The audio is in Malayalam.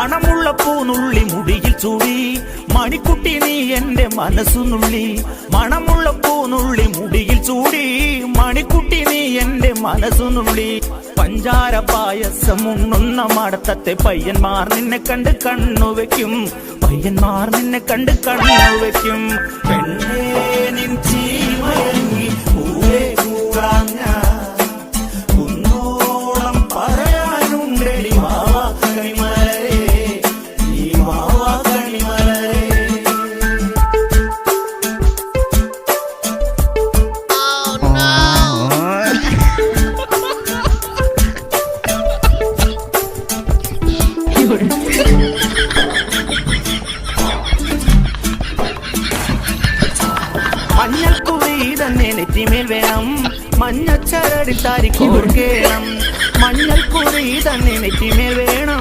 മണമുള്ള പൂനുള്ളി മുടിയിൽ ചൂടി മണിക്കുട്ടി നീ എന്റെ മനസ്സുനുള്ളി. മണമുള്ള പൂനുള്ളി മുടിയിൽ ചൂടി മണിക്കുട്ടി നീ എന്റെ മനസ്സുനുള്ളി. പഞ്ചാര പായസം ഉണ്ണുന്ന മടത്തത്തെ പയ്യന്മാർ നിന്നെ കണ്ട് കണ്ണുവെക്കും. പയ്യന്മാർ നിന്നെ കണ്ട് കണ്ണുവെക്കും. പെണ്ണേ നിൻ ചീമയങ്ങി പൂവേ കൂറാഞ്ഞ കുന്നോളം പറയാനുണ്ടടി മാവാ കണിമലരേ, ഈ മാവാ കണിമലരേ. മഞ്ഞൾക്കുറി തന്നെ നെറ്റിമേൽ വേണം, മഞ്ഞച്ചരടിൽ താരിക്കോർക്കേണം. മഞ്ഞൾക്കുറി തന്നെ നെറ്റിമേൽ വേണം.